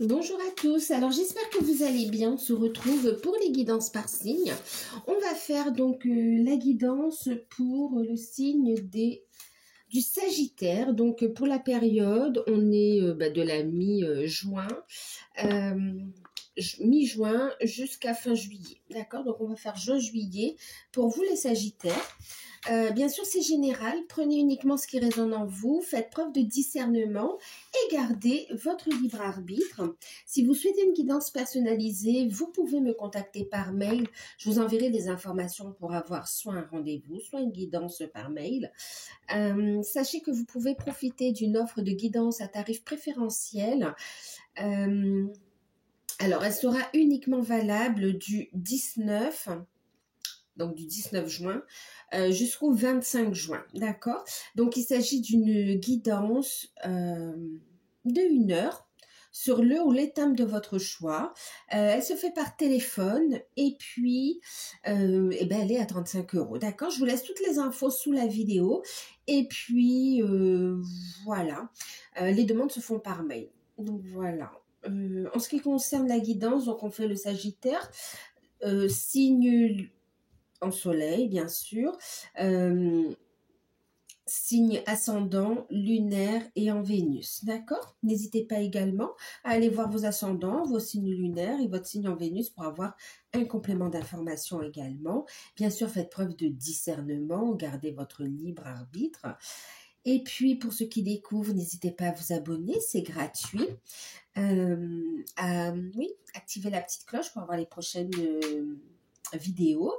Bonjour à tous, alors j'espère que vous allez bien, on se retrouve pour les guidances par signe. On va faire donc la guidance pour le signe du Sagittaire, donc pour la période, on est de la mi-juin, mi-juin jusqu'à fin juillet, d'accord? Donc on va faire juin-juillet pour vous les Sagittaires. Bien sûr, c'est général. Prenez uniquement ce qui résonne en vous. Faites preuve de discernement et gardez votre libre arbitre. Si vous souhaitez une guidance personnalisée, vous pouvez me contacter par mail. Je vous enverrai des informations pour avoir soit un rendez-vous, soit une guidance par mail. Sachez que vous pouvez profiter d'une offre de guidance à tarif préférentiel. Alors, elle sera uniquement valable du 19 juin jusqu'au 25 juin, d'accord? Donc, il s'agit d'une guidance de 1 heure sur le ou les thèmes de votre choix. Elle se fait par téléphone et puis elle est à 35 €, d'accord? Je vous laisse toutes les infos sous la vidéo et puis voilà, les demandes se font par mail. Donc, voilà. En ce qui concerne la guidance, donc on fait le Sagittaire, signe en soleil, bien sûr, signe ascendant, lunaire et en Vénus, d'accord? N'hésitez pas également à aller voir vos ascendants, vos signes lunaires et votre signe en Vénus pour avoir un complément d'information également. Bien sûr, faites preuve de discernement, gardez votre libre arbitre. Et puis, pour ceux qui découvrent, n'hésitez pas à vous abonner, c'est gratuit. Activez la petite cloche pour avoir les prochaines vidéos.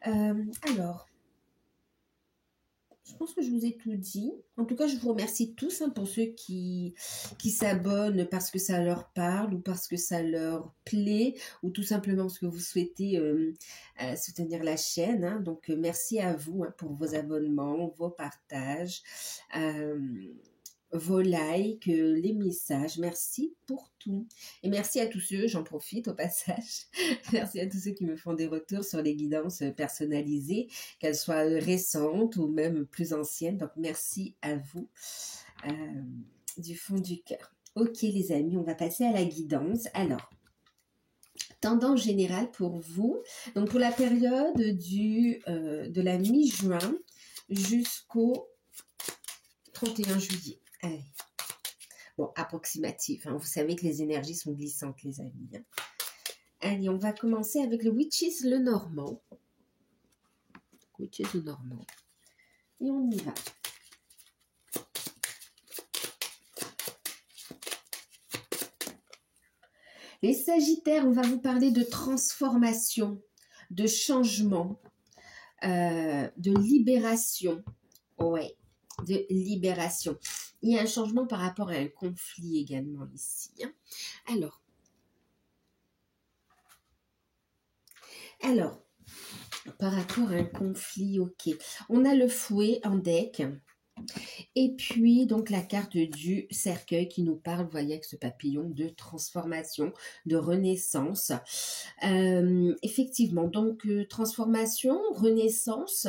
Alors, je pense que je vous ai tout dit. En tout cas, je vous remercie tous pour ceux qui s'abonnent parce que ça leur parle ou parce que ça leur plaît ou tout simplement parce que vous souhaitez soutenir la chaîne. Donc, merci à vous pour vos abonnements, vos partages, vos likes, les messages. Merci pour tout. Et merci à tous ceux, j'en profite au passage, merci à tous ceux qui me font des retours sur les guidances personnalisées, qu'elles soient récentes ou même plus anciennes. Donc, merci à vous du fond du cœur. Ok les amis, on va passer à la guidance. Alors, tendance générale pour vous. Donc, pour la période de la mi-juin jusqu'au 31 juillet. Allez. Bon, approximatif. Vous savez que les énergies sont glissantes, les amis. Allez, on va commencer avec le Witches le Normand. Witches le Normand. Et on y va. Les Sagittaires, on va vous parler de transformation, de changement, de libération. Ouais, de libération. Il y a un changement par rapport à un conflit également ici. Alors, par rapport à un conflit, ok. On a le fouet en deck. Et puis, donc, la carte du cercueil qui nous parle, vous voyez, avec ce papillon de transformation, de renaissance. Effectivement, donc, transformation, renaissance.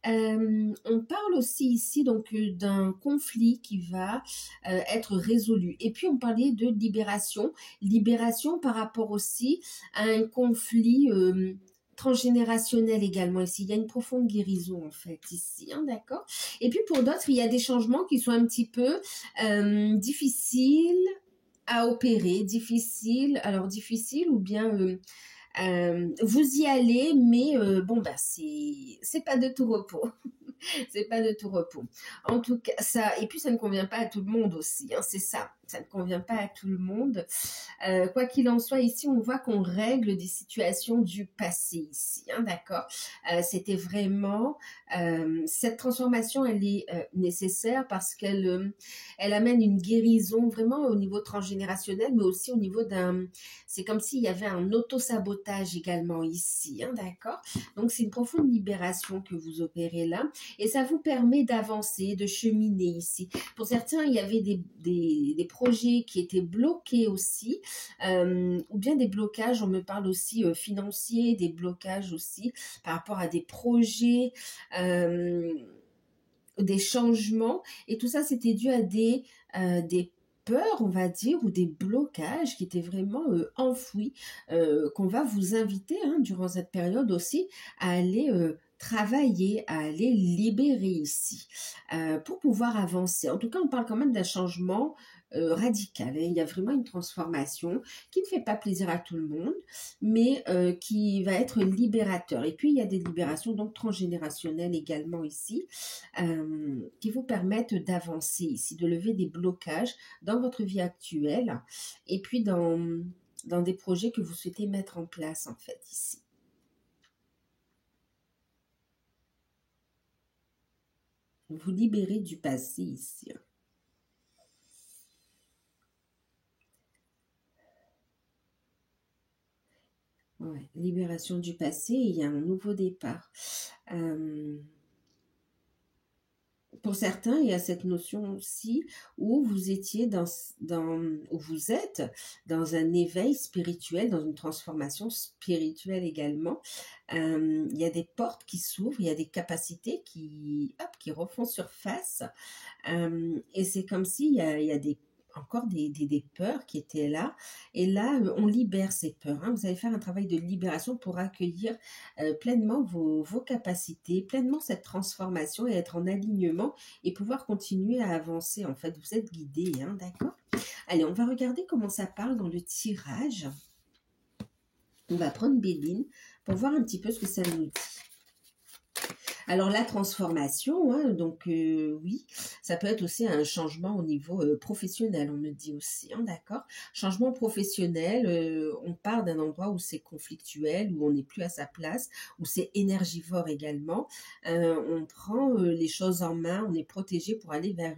On parle aussi ici donc d'un conflit qui va être résolu. Et puis, on parlait de libération. Libération par rapport aussi à un conflit transgénérationnel également ici. Il y a une profonde guérison en fait ici, d'accord? Et puis pour d'autres, il y a des changements qui sont un petit peu difficiles à opérer, difficiles ou bien vous y allez, mais c'est pas de tout repos. C'est pas de tout repos. En tout cas, ça, et puis ça ne convient pas à tout le monde aussi, c'est ça. Ça ne convient pas à tout le monde. Quoi qu'il en soit, ici, on voit qu'on règle des situations du passé ici, d'accord? C'était vraiment... cette transformation, elle est nécessaire parce qu'elle amène une guérison vraiment au niveau transgénérationnel, mais aussi au niveau d'un... C'est comme s'il y avait un auto-sabotage également ici, d'accord? Donc, c'est une profonde libération que vous opérez là. Et ça vous permet d'avancer, de cheminer ici. Pour certains, il y avait des projets qui étaient bloqués aussi, ou bien des blocages, on me parle aussi financiers, des blocages aussi par rapport à des projets, des changements. Et tout ça, c'était dû à des peurs, on va dire, ou des blocages qui étaient vraiment enfouis, qu'on va vous inviter hein, durant cette période aussi à aller travailler, à aller libérer ici, pour pouvoir avancer. En tout cas, on parle quand même d'un changement radical, hein. Il y a vraiment une transformation qui ne fait pas plaisir à tout le monde, mais qui va être libérateur. Et puis, il y a des libérations donc transgénérationnelles également ici, qui vous permettent d'avancer ici, de lever des blocages dans votre vie actuelle, et puis dans des projets que vous souhaitez mettre en place, en fait, ici. Vous libérez du passé ici. Ouais, libération du passé, il y a un nouveau départ. Pour certains, il y a cette notion aussi où vous étiez où vous êtes dans un éveil spirituel, dans une transformation spirituelle également. Il y a des portes qui s'ouvrent, il y a des capacités qui refont surface. Et c'est comme s'il y a encore des peurs qui étaient là. Et là, on libère ces peurs, hein. Vous allez faire un travail de libération pour accueillir pleinement vos capacités, pleinement cette transformation et être en alignement et pouvoir continuer à avancer. En fait, vous êtes guidé, hein, d'accord? Allez, on va regarder comment ça parle dans le tirage. On va prendre Béline pour voir un petit peu ce que ça nous dit. Alors la transformation, hein, donc oui, ça peut être aussi un changement au niveau professionnel, on me dit aussi, hein, d'accord? Changement professionnel, on part d'un endroit où c'est conflictuel, où on n'est plus à sa place, où c'est énergivore également. On prend les choses en main, on est protégé pour aller vers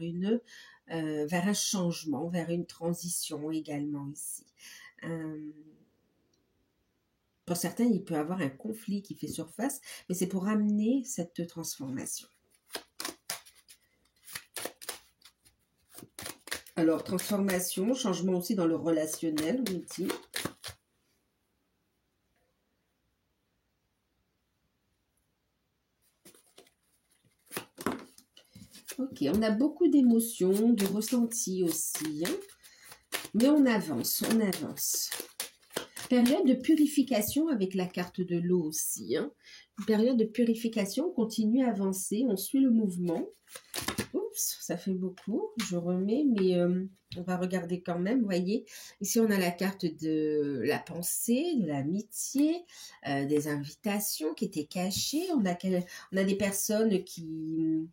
un changement, vers une transition également ici. Pour certains, il peut y avoir un conflit qui fait surface, mais c'est pour amener cette transformation. Alors, transformation, changement aussi dans le relationnel, on dit. Ok, on a beaucoup d'émotions, de ressentis aussi, hein, mais on avance, on avance. Période de purification avec la carte de l'eau aussi, hein. Période de purification, on continue à avancer, on suit le mouvement. Oups, ça fait beaucoup, je remets, mais on va regarder quand même, vous voyez. Ici, on a la carte de la pensée, de l'amitié, des invitations qui étaient cachées. On a des personnes qui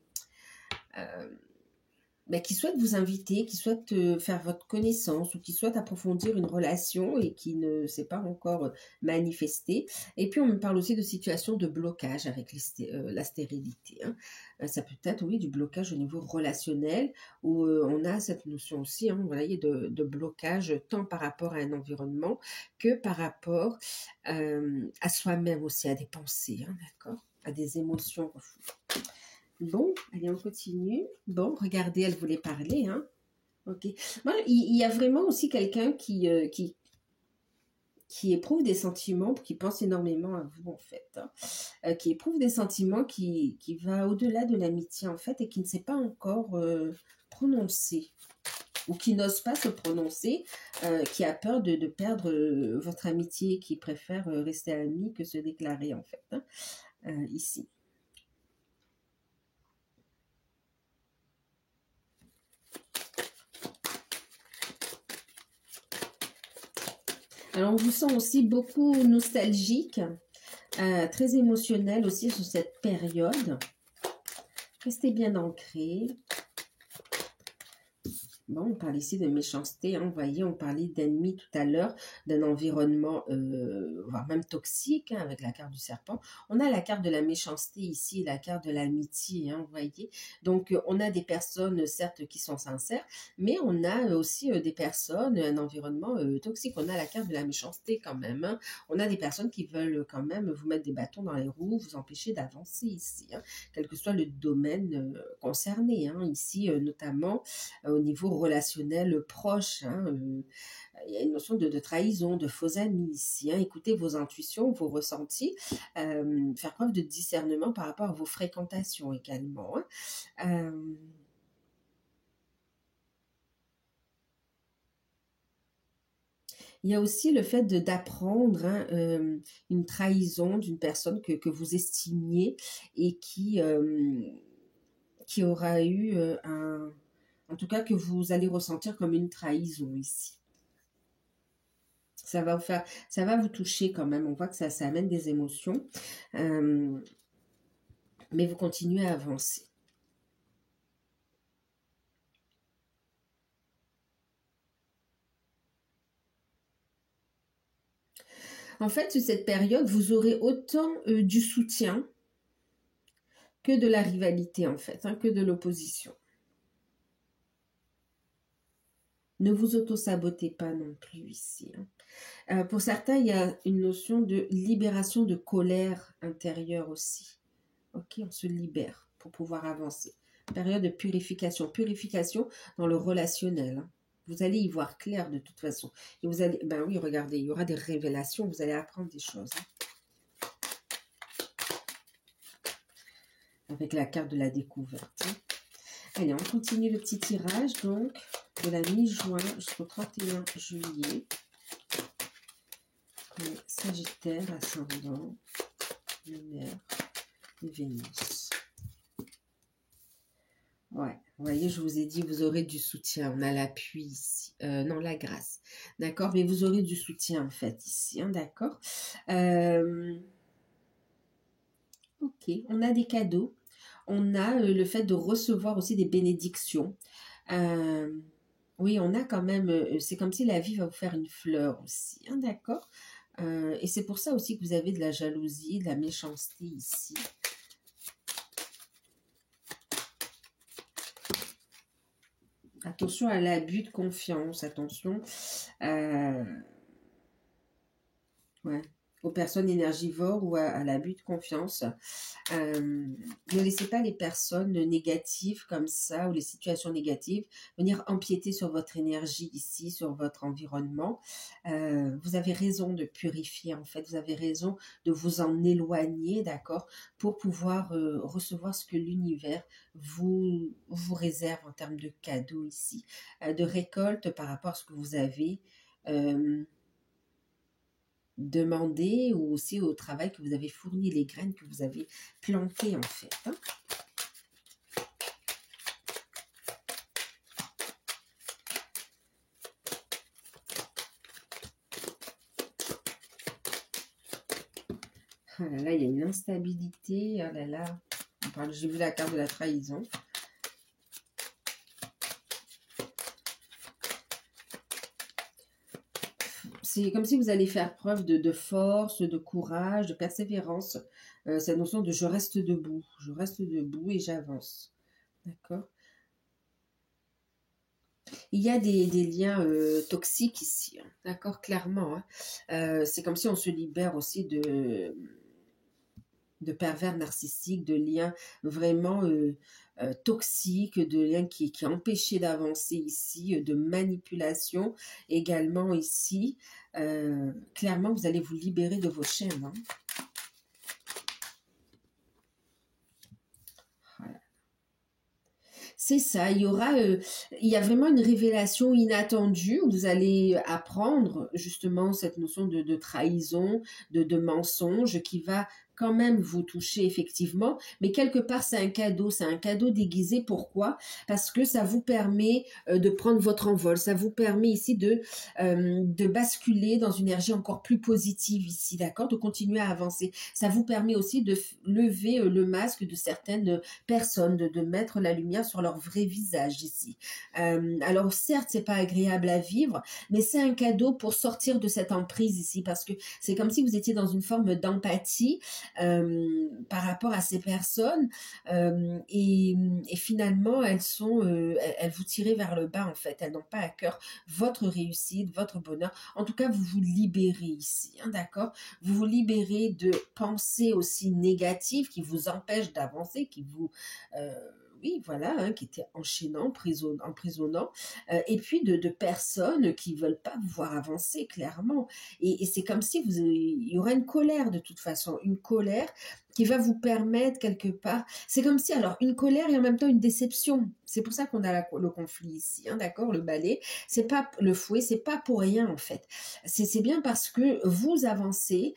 souhaitent vous inviter, qui souhaitent faire votre connaissance ou qui souhaitent approfondir une relation et qui ne s'est pas encore manifestée. Et puis, on me parle aussi de situations de blocage avec la stérilité, hein. Ça peut être, oui, du blocage au niveau relationnel où on a cette notion aussi, hein, vous voyez, de blocage tant par rapport à un environnement que par rapport à soi-même aussi, à des pensées, hein, d'accord, à des émotions. Bon, allez, on continue. Bon, regardez, elle voulait parler, hein. Ok. Moi, il y a vraiment aussi quelqu'un qui éprouve des sentiments, qui pense énormément à vous, en fait, hein. Qui éprouve des sentiments qui va au-delà de l'amitié, en fait, et qui ne s'est pas encore prononcé, ou qui n'ose pas se prononcer, qui a peur de perdre votre amitié, qui préfère rester ami que se déclarer, en fait, hein, ici. Alors, on vous sent aussi beaucoup nostalgique, très émotionnel aussi sur cette période. Restez bien ancré. Bon, on parle ici de méchanceté, hein, vous voyez, on parlait d'ennemis tout à l'heure, d'un environnement, voire même toxique, hein, avec la carte du serpent. On a la carte de la méchanceté ici, la carte de l'amitié, hein, vous voyez. Donc, on a des personnes, certes, qui sont sincères, mais on a aussi des personnes, un environnement toxique. On a la carte de la méchanceté quand même, hein. On a des personnes qui veulent quand même vous mettre des bâtons dans les roues, vous empêcher d'avancer ici, hein, quel que soit le domaine concerné, hein, ici, notamment au niveau relationnel proche, hein, il y a une notion de trahison, de faux amis ici, hein. Écoutez vos intuitions, vos ressentis, faire preuve de discernement par rapport à vos fréquentations également, hein. Il y a aussi le fait d'apprendre hein, une trahison d'une personne que vous estimiez et qui aura eu en tout cas que vous allez ressentir comme une trahison ici. Ça va vous faire, ça va vous toucher quand même. On voit que ça amène des émotions, mais vous continuez à avancer. En fait, sur cette période, vous aurez autant du soutien que de la rivalité, en fait, hein, que de l'opposition. Ne vous auto-sabotez pas non plus ici. Hein. Pour certains, il y a une notion de libération de colère intérieure aussi. Ok, on se libère pour pouvoir avancer. Période de purification. Purification dans le relationnel. Hein. Vous allez y voir clair de toute façon. Et vous allez, ben oui, regardez, il y aura des révélations, vous allez apprendre des choses. Hein. Avec la carte de la découverte. Hein. Allez, on continue le petit tirage, donc, de la mi-juin jusqu'au 31 juillet. Sagittaire, ascendant, lunaire et Vénus. Ouais, vous voyez, je vous ai dit, vous aurez du soutien. On a l'appui ici. Non, la grâce. D'accord, mais vous aurez du soutien, en fait, ici. Hein, d'accord. Ok, on a des cadeaux. On a le fait de recevoir aussi des bénédictions. Oui, on a quand même... c'est comme si la vie va vous faire une fleur aussi. Hein, d'accord. Et c'est pour ça aussi que vous avez de la jalousie, de la méchanceté ici. Attention à l'abus de confiance, attention ouais, aux personnes énergivores ou à l'abus de confiance. Ne laissez pas les personnes négatives comme ça ou les situations négatives venir empiéter sur votre énergie ici, sur votre environnement. Vous avez raison de purifier en fait, vous avez raison de vous en éloigner, d'accord, pour pouvoir recevoir ce que l'univers vous réserve en termes de cadeaux ici, de récolte par rapport à ce que vous avez demandé ou aussi au travail que vous avez fourni, les graines que vous avez plantées en fait. Hein. Oh là là, il y a une instabilité. Oh là là, j'ai vu la carte de la trahison. C'est comme si vous allez faire preuve de force, de courage, de persévérance. Cette notion de je reste debout et j'avance. D'accord. Il y a des liens toxiques ici, hein. D'accord, clairement. Hein. C'est comme si on se libère aussi de pervers narcissiques, de liens vraiment toxiques, de liens qui empêchaient d'avancer ici, de manipulation également ici. Clairement, vous allez vous libérer de vos chaînes. Hein. Voilà. C'est ça, il y a vraiment une révélation inattendue où vous allez apprendre justement cette notion de trahison, de mensonge qui va quand même vous toucher effectivement, mais quelque part c'est un cadeau déguisé. Pourquoi? Parce que ça vous permet de prendre votre envol, ça vous permet ici de basculer dans une énergie encore plus positive ici, d'accord? De continuer à avancer. Ça vous permet aussi de lever le masque de certaines personnes, de mettre la lumière sur leur vrai visage ici. Alors certes, c'est pas agréable à vivre, mais c'est un cadeau pour sortir de cette emprise ici, parce que c'est comme si vous étiez dans une forme d'empathie par rapport à ces personnes et finalement elles vous tirent vers le bas en fait, elles n'ont pas à cœur votre réussite, votre bonheur. En tout cas, vous vous libérez ici, hein, d'accord? Vous vous libérez de pensées aussi négatives qui vous empêchent d'avancer, qui vous oui, voilà, hein, qui était enchaînant, emprisonnant, et puis de personnes qui veulent pas vous voir avancer, clairement. Et c'est comme si il y aurait une colère de toute façon, une colère qui va vous permettre quelque part. C'est comme si, alors, une colère et en même temps une déception. C'est pour ça qu'on a le conflit ici, hein, d'accord? Le balai, c'est pas le fouet, c'est pas pour rien en fait. C'est bien parce que vous avancez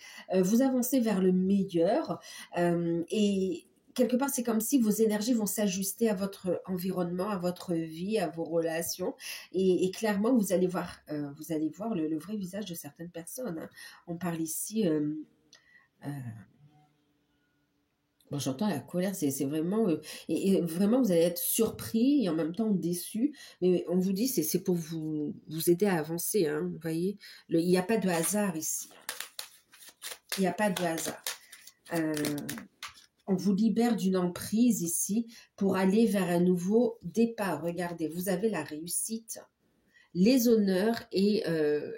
vers le meilleur, et quelque part, c'est comme si vos énergies vont s'ajuster à votre environnement, à votre vie, à vos relations. Et clairement, vous allez voir le vrai visage de certaines personnes, hein. On parle ici, euh, bon, j'entends la colère, c'est vraiment, et vraiment, vous allez être surpris et en même temps déçu. Mais on vous dit, c'est pour vous aider à avancer, hein, vous voyez. Il n'y a pas de hasard ici. Il n'y a pas de hasard. Euh, on vous libère d'une emprise ici pour aller vers un nouveau départ. Regardez, vous avez la réussite, les honneurs et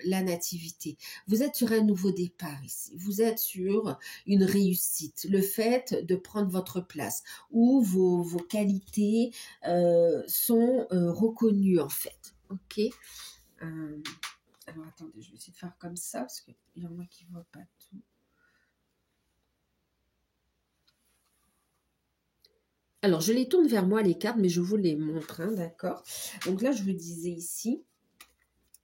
la nativité. Vous êtes sur un nouveau départ ici. Vous êtes sur une réussite. Le fait de prendre votre place où vos qualités sont reconnues en fait. Ok. Alors attendez, je vais essayer de faire comme ça parce qu'il y en a qui ne voient pas tout. Alors, je les tourne vers moi, les cartes, mais je vous les montre, hein, d'accord? Donc là, je vous disais ici,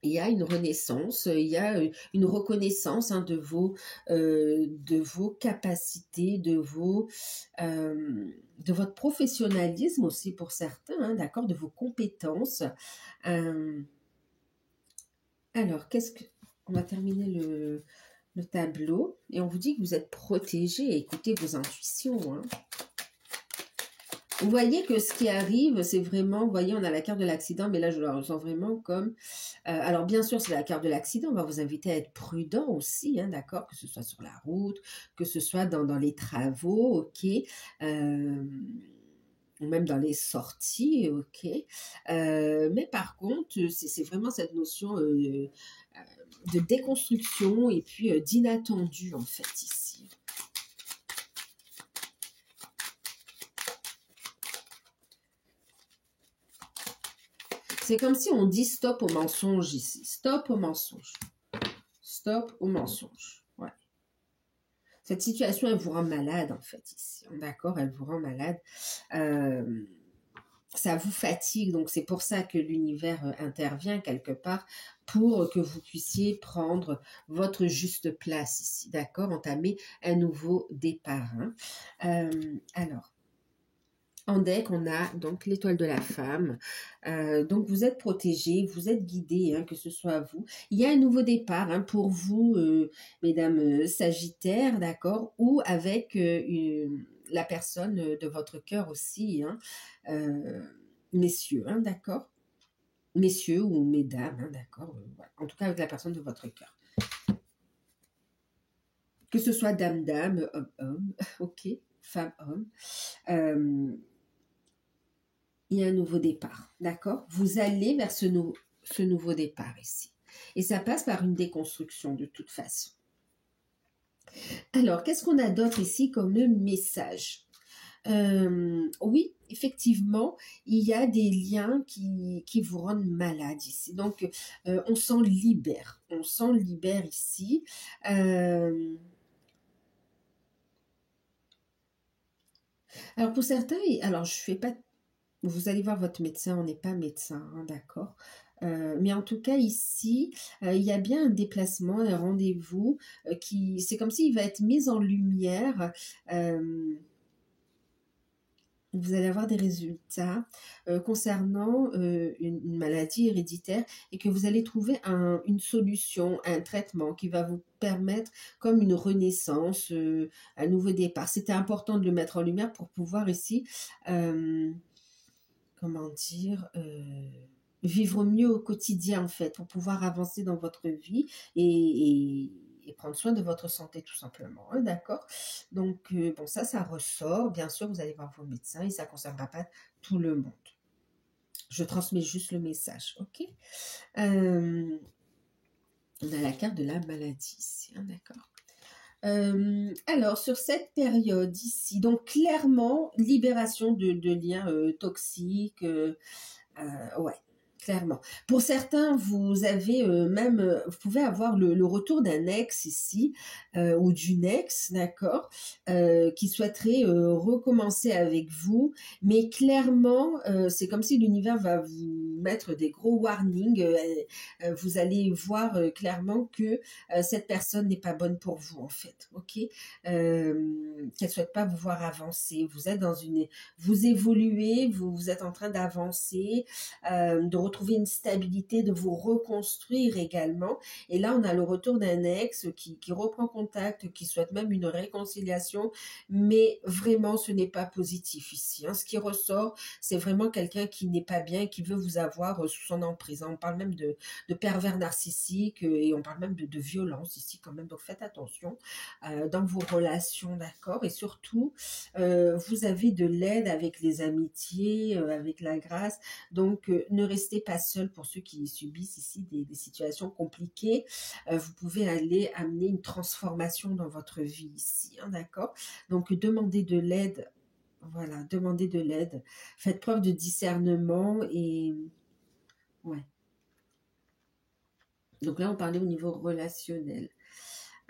il y a une renaissance, il y a une reconnaissance, hein, de vos capacités, de votre professionnalisme aussi pour certains, hein, d'accord? De vos compétences. Euh, alors, on va terminer le tableau et on vous dit que vous êtes protégé. Écoutez vos intuitions, hein. Vous voyez que ce qui arrive, c'est vraiment, vous voyez, on a la carte de l'accident, mais là, je la ressens vraiment comme... alors, bien sûr, c'est la carte de l'accident, on va vous inviter à être prudent aussi, hein, d'accord, que ce soit sur la route, que ce soit dans les travaux, ok, ou même dans les sorties, ok. Mais par contre, c'est vraiment cette notion de déconstruction et puis d'inattendu, en fait, ici. C'est comme si on dit stop au mensonge ici. Stop au mensonge. Stop au mensonge. Ouais. Cette situation, elle vous rend malade, en fait, ici. D'accord? Elle vous rend malade. Ça vous fatigue. Donc, c'est pour ça que l'univers intervient quelque part pour que vous puissiez prendre votre juste place ici. D'accord? Entamer un nouveau départ. Hein. Alors. En deck, on a donc l'étoile de la femme. Donc, vous êtes protégé, vous êtes guidé, hein, que ce soit vous. Il y a un nouveau départ, hein, pour vous, mesdames Sagittaires, d'accord, ou avec la personne de votre cœur aussi, hein, messieurs, hein, d'accord. Messieurs ou mesdames, hein, d'accord. Voilà. En tout cas, avec la personne de votre cœur. Que ce soit dame-dame, homme-homme, ok, femme-homme. Il y a un nouveau départ, d'accord? Vous allez vers ce nouveau départ ici. Et ça passe par une déconstruction de toute façon. Alors, qu'est-ce qu'on a d'autre ici comme message? Oui, effectivement, il y a des liens qui vous rendent malade ici. Donc, on s'en libère. On s'en libère ici. Alors, pour certains, alors je fais pas... Vous allez voir votre médecin, on n'est pas médecin, hein, d'accord. Mais en tout cas, ici, il y a bien un déplacement, un rendez-vous c'est comme s'il va être mis en lumière. Vous allez avoir des résultats concernant une maladie héréditaire et que vous allez trouver une solution, un traitement qui va vous permettre comme une renaissance, un nouveau départ. C'était important de le mettre en lumière pour pouvoir ici... comment dire, vivre mieux au quotidien en fait, pour pouvoir avancer dans votre vie et prendre soin de votre santé tout simplement, hein, d'accord? Donc, bon, ça ressort. Bien sûr, vous allez voir vos médecins et ça ne concernera pas tout le monde. Je transmets juste le message, ok? On a la carte de la maladie ici, hein, d'accord? Alors, sur cette période ici, donc clairement, libération de liens toxiques, ouais, clairement. Pour certains, vous avez même, vous pouvez avoir le retour d'un ex ici, ou d'une ex, d'accord, qui souhaiterait recommencer avec vous, mais clairement, c'est comme si l'univers va vous mettre des gros warnings. Vous allez voir clairement que cette personne n'est pas bonne pour vous, en fait, ok. Qu'elle souhaite pas vous voir avancer. Vous êtes dans une, vous évoluez, vous êtes en train d'avancer, de retrouver une stabilité, de vous reconstruire également. Et là, on a le retour d'un ex qui reprend contact, qui souhaite même une réconciliation, mais vraiment, ce n'est pas positif ici, hein. Ce qui ressort, c'est vraiment quelqu'un qui n'est pas bien, qui veut vous avoir sous son emprise. On parle même de pervers narcissique et on parle même de violence ici quand même. Donc faites attention dans vos relations, d'accord. Et surtout, vous avez de l'aide avec les amitiés, avec la grâce. Donc, ne restez pas seul pour ceux qui subissent ici des situations compliquées. Vous pouvez aller amener une transformation dans votre vie ici, hein, d'accord. Donc, demandez de l'aide. Voilà, demandez de l'aide. Faites preuve de discernement et ouais. Donc là, on parlait au niveau relationnel.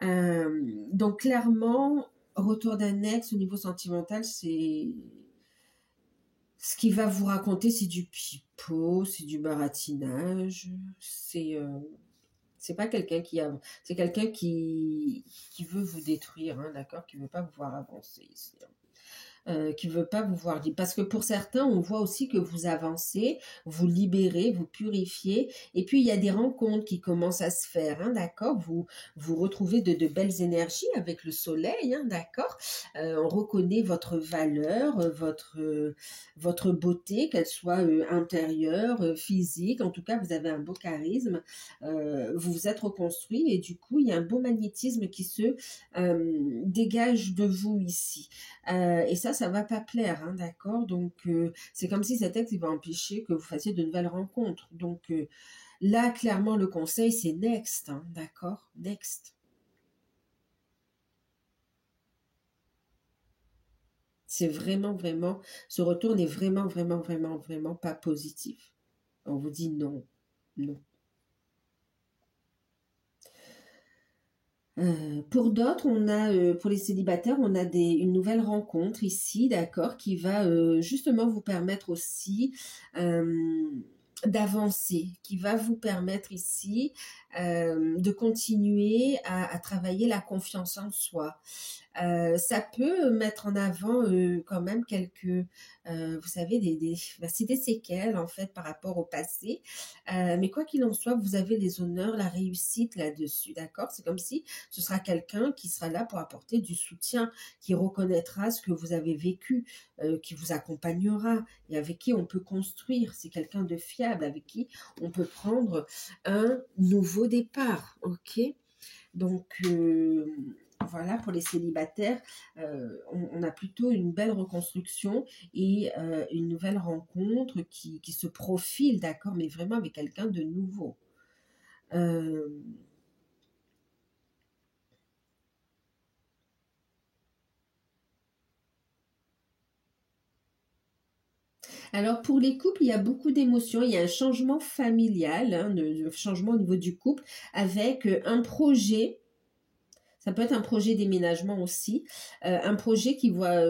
Donc clairement, retour d'un ex au niveau sentimental, c'est ce qu'il va vous raconter, c'est du pipeau, c'est du baratinage, c'est pas quelqu'un c'est quelqu'un qui veut vous détruire, hein, d'accord, qui veut pas vous voir avancer ici, hein. Qui veut pas vous voir libre. Parce que pour certains, on voit aussi que vous avancez, vous libérez, vous purifiez, et puis il y a des rencontres qui commencent à se faire, hein, d'accord. Vous retrouvez de belles énergies avec le soleil, hein, d'accord. On reconnaît votre valeur, votre beauté, qu'elle soit intérieure, physique. En tout cas, vous avez un beau charisme. Vous vous êtes reconstruit et du coup, il y a un beau magnétisme qui se dégage de vous ici. Et ça va pas plaire, hein, d'accord. Donc, c'est comme si cet ex, il va empêcher que vous fassiez de nouvelles rencontres. Donc, là, clairement, le conseil, c'est next, hein, d'accord, next. C'est vraiment, vraiment, ce retour n'est vraiment, vraiment, vraiment, vraiment pas positif. On vous dit non, non. Pour d'autres, on a, pour les célibataires, on a une nouvelle rencontre ici, d'accord, qui va justement vous permettre aussi d'avancer, qui va vous permettre ici de continuer à travailler la confiance en soi. Ça peut mettre en avant quand même quelques, vous savez, c'est des séquelles en fait par rapport au passé. Mais quoi qu'il en soit, vous avez les honneurs, la réussite là-dessus, d'accord. C'est comme si ce sera quelqu'un qui sera là pour apporter du soutien, qui reconnaîtra ce que vous avez vécu, qui vous accompagnera et avec qui on peut construire. C'est quelqu'un de fiable, avec qui on peut prendre un nouveau départ, ok. Donc, voilà, pour les célibataires, on a plutôt une belle reconstruction et une nouvelle rencontre qui se profile, d'accord, mais vraiment avec quelqu'un de nouveau. Euh, alors, pour les couples, il y a beaucoup d'émotions. Il y a un changement familial, hein, de changement au niveau du couple, avec un projet. Ça peut être un projet déménagement aussi, un projet qui voit,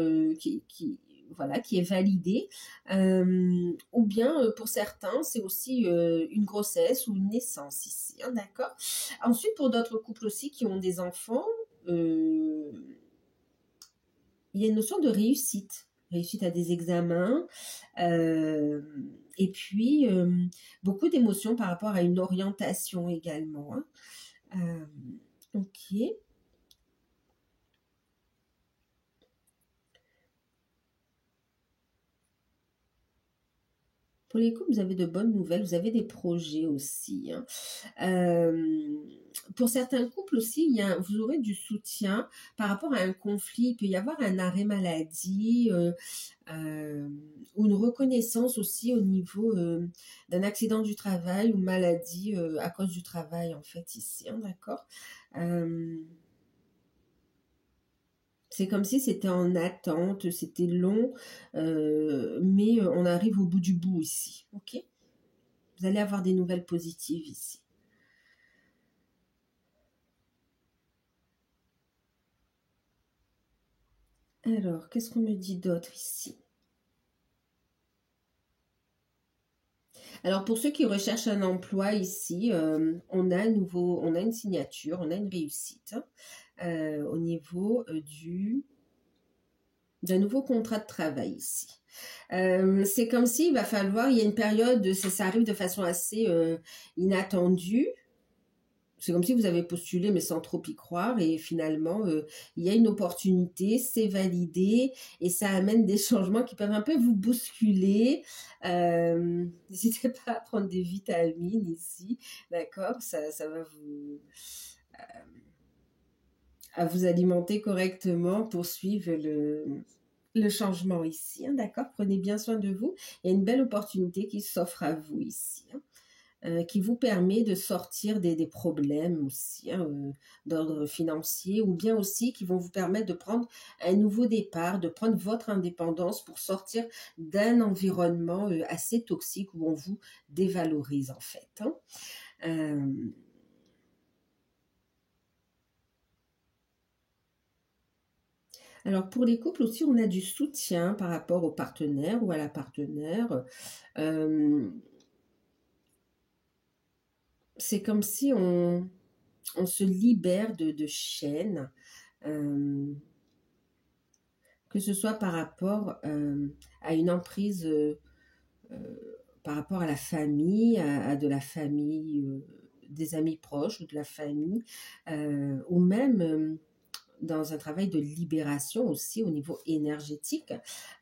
voilà, qui est validé, ou bien pour certains, c'est aussi une grossesse ou une naissance ici, hein, d'accord. Ensuite, pour d'autres couples aussi qui ont des enfants, euh, il y a une notion de réussite, réussite à des examens, euh, et puis beaucoup d'émotions par rapport à une orientation également, hein. Ok. Pour les couples, vous avez de bonnes nouvelles, vous avez des projets aussi, hein. Euh, pour certains couples aussi, vous aurez du soutien par rapport à un conflit. Il peut y avoir un arrêt maladie euh, ou une reconnaissance aussi au niveau d'un accident du travail ou maladie à cause du travail, en fait, ici, hein, d'accord. Euh, C'est comme si c'était en attente, c'était long, mais on arrive au bout du bout ici. Ok? Vous allez avoir des nouvelles positives ici. Alors, qu'est-ce qu'on me dit d'autre ici? Alors, pour ceux qui recherchent un emploi ici, on a une signature, on a une réussite hein, au niveau d'un nouveau contrat de travail ici. C'est comme s'il va falloir, il y a une période, ça arrive de façon assez inattendue. C'est comme si vous avez postulé mais sans trop y croire et finalement il y a une opportunité, c'est validé et ça amène des changements qui peuvent un peu vous bousculer. N'hésitez pas à prendre des vitamines ici, d'accord? Ça va à vous alimenter correctement pour suivre le changement ici, hein, d'accord? Prenez bien soin de vous. Il y a une belle opportunité qui s'offre à vous ici, hein, qui vous permet de sortir des problèmes aussi, hein, d'ordre financier, ou bien aussi qui vont vous permettre de prendre un nouveau départ, de prendre votre indépendance pour sortir d'un environnement assez toxique où on vous dévalorise en fait, hein. Alors pour les couples aussi, on a du soutien par rapport au partenaire ou à la partenaire. Euh, c'est comme si on se libère de chaînes, euh, que ce soit par rapport à une emprise, par rapport à la famille, à de la famille, des amis proches ou de la famille, ou même dans un travail de libération aussi au niveau énergétique,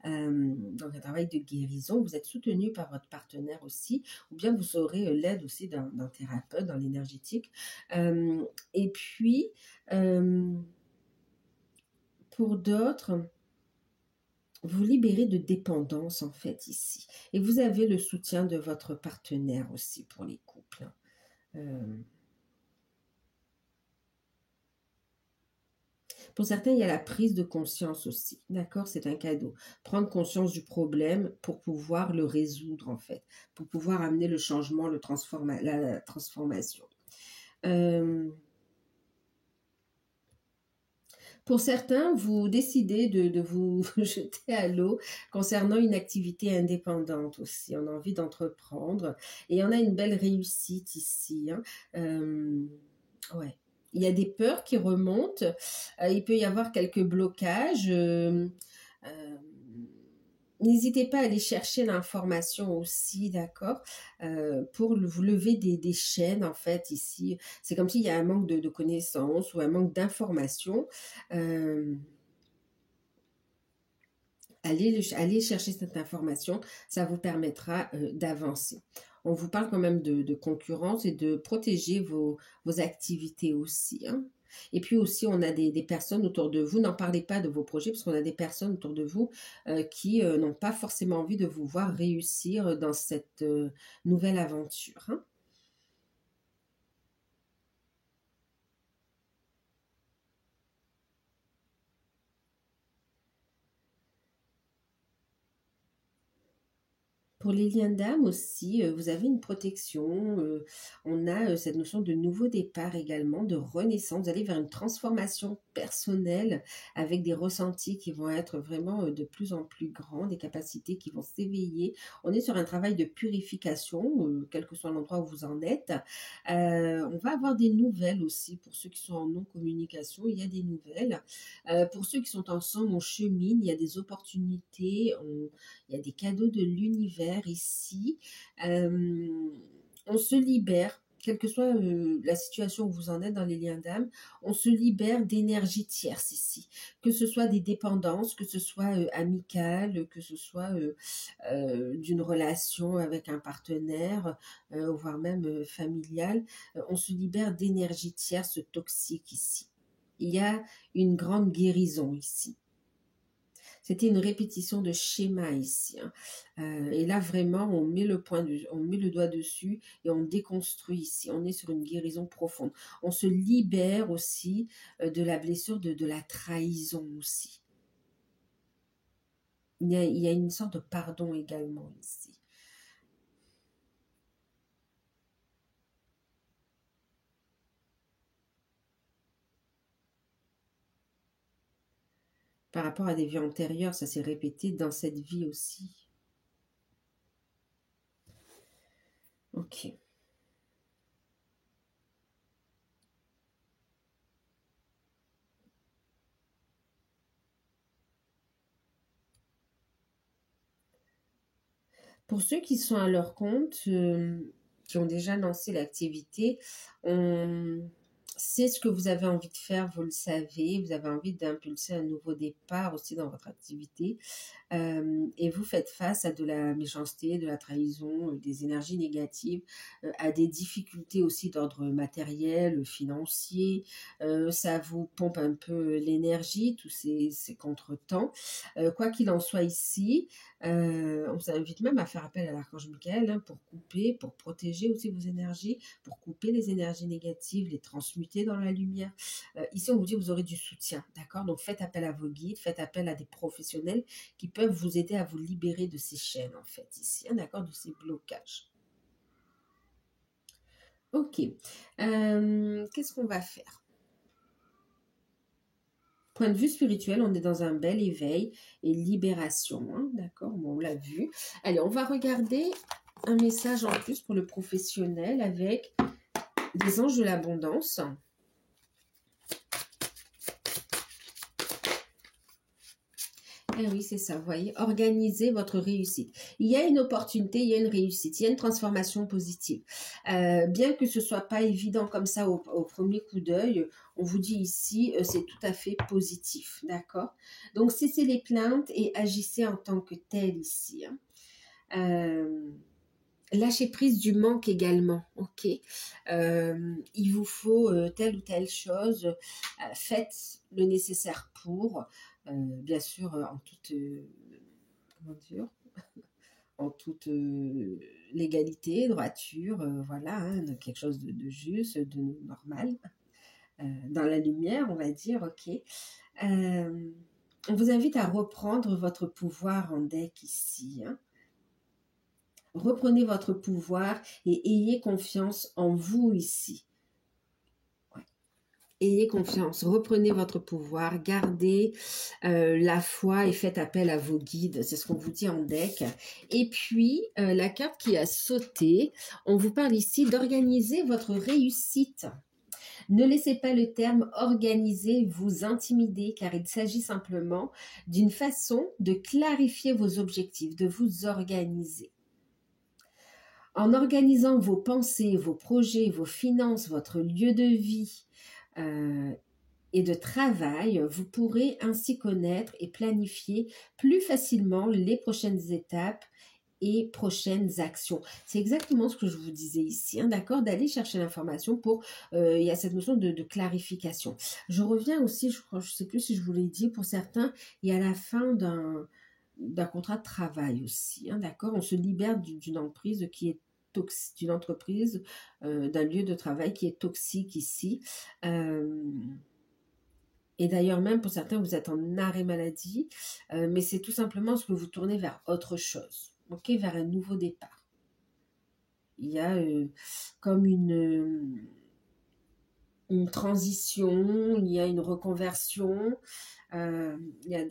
dans un travail de guérison. Vous êtes soutenu par votre partenaire aussi, ou bien vous aurez l'aide aussi d'un thérapeute dans l'énergétique. Et puis, euh, pour d'autres, vous libérez de dépendance en fait ici. Et vous avez le soutien de votre partenaire aussi pour les couples. Euh, Pour certains, il y a la prise de conscience aussi. D'accord? C'est un cadeau. Prendre conscience du problème pour pouvoir le résoudre, en fait. Pour pouvoir amener le changement, la transformation. Euh, pour certains, vous décidez de vous jeter à l'eau concernant une activité indépendante aussi. On a envie d'entreprendre. Et on a une belle réussite ici, hein. Ouais. Il y a des peurs qui remontent. Il peut y avoir quelques blocages. Euh, N'hésitez pas à aller chercher l'information aussi, d'accord, pour vous lever des chaînes, en fait, ici. C'est comme s'il y a un manque de connaissances ou un manque d'informations. Euh, allez chercher cette information, ça vous permettra d'avancer. On vous parle quand même de concurrence et de protéger vos activités aussi, hein. Et puis aussi, on a des personnes autour de vous, n'en parlez pas de vos projets, parce qu'on a des personnes autour de vous qui n'ont pas forcément envie de vous voir réussir dans cette nouvelle aventure, hein. Pour les liens d'âme aussi, vous avez une protection. On a cette notion de nouveau départ également, de renaissance. Vous allez vers une transformation personnelle avec des ressentis qui vont être vraiment de plus en plus grands, des capacités qui vont s'éveiller. On est sur un travail de purification, quel que soit l'endroit où vous en êtes. On va avoir des nouvelles aussi pour ceux qui sont en non-communication. Il y a des nouvelles. Pour ceux qui sont ensemble, on chemine, il y a des opportunités, il y a des cadeaux de l'univers ici. Euh, on se libère, quelle que soit la situation où vous en êtes dans les liens d'âme, on se libère d'énergie tierce ici. Que ce soit des dépendances, que ce soit amical, que ce soit d'une relation avec un partenaire, voire même familial, on se libère d'énergie tierce toxique ici. Il y a une grande guérison ici. C'était une répétition de schéma ici, hein. Et là, vraiment, on met on met le doigt dessus et on déconstruit ici. On est sur une guérison profonde. On se libère aussi de la blessure, de la trahison aussi. Il y a une sorte de pardon également ici. Par rapport à des vies antérieures, ça s'est répété dans cette vie aussi. Ok. Pour ceux qui sont à leur compte, qui ont déjà lancé l'activité, on sait ce que vous avez envie de faire, vous le savez, vous avez envie d'impulser un nouveau départ aussi dans votre activité. Et vous faites face à de la méchanceté, de la trahison, des énergies négatives, à des difficultés aussi d'ordre matériel, financier. Ça vous pompe un peu l'énergie, tous ces contretemps. Quoi qu'il en soit ici, on vous invite même à faire appel à l'archange Michael, hein, pour couper, pour protéger aussi vos énergies, pour couper les énergies négatives, les transmuter dans la lumière. Ici, on vous dit que vous aurez du soutien, d'accord? Donc, faites appel à vos guides, faites appel à des professionnels qui peuvent vous aider à vous libérer de ces chaînes, en fait, ici, hein, d'accord, de ces blocages. Ok. Qu'est-ce qu'on va faire? Point de vue spirituel, on est dans un bel éveil et libération, hein, d'accord, bon, on l'a vu. Allez, on va regarder un message en plus pour le professionnel avec des anges de l'abondance. Eh oui, c'est ça, vous voyez, organisez votre réussite. Il y a une opportunité, il y a une réussite, il y a une transformation positive. Bien que ce soit pas évident comme ça au premier coup d'œil, on vous dit ici, c'est tout à fait positif, d'accord? Donc, cessez les plaintes et agissez en tant que tel ici, hein. Lâchez prise du manque également, ok? Il vous faut telle ou telle chose, faites le nécessaire pour, bien sûr, en toute, comment dire, en toute légalité, droiture, voilà, hein, quelque chose de juste, de normal, dans la lumière, on va dire, ok? On vous invite à reprendre votre pouvoir en deck ici, hein. Reprenez votre pouvoir et ayez confiance en vous ici. Ouais. Ayez confiance, reprenez votre pouvoir, gardez la foi et faites appel à vos guides. C'est ce qu'on vous dit en deck. Et puis, la carte qui a sauté, on vous parle ici d'organiser votre réussite. Ne laissez pas le terme organiser vous intimider, car il s'agit simplement d'une façon de clarifier vos objectifs, de vous organiser. En organisant vos pensées, vos projets, vos finances, votre lieu de vie et de travail, vous pourrez ainsi connaître et planifier plus facilement les prochaines étapes et prochaines actions. C'est exactement ce que je vous disais ici, hein, d'accord, d'aller chercher l'information pour, il y a cette notion de clarification. Je reviens aussi, je crois, je ne sais plus si je vous l'ai dit, pour certains, il y a la fin d'un contrat de travail aussi, hein, d'accord, on se libère d'une emprise qui est d'une entreprise, d'un lieu de travail qui est toxique ici. Et d'ailleurs, même pour certains, vous êtes en arrêt maladie, mais c'est tout simplement parce que vous tournez vers autre chose, ok, vers un nouveau départ. Il y a comme une transition, il y a une reconversion, il y a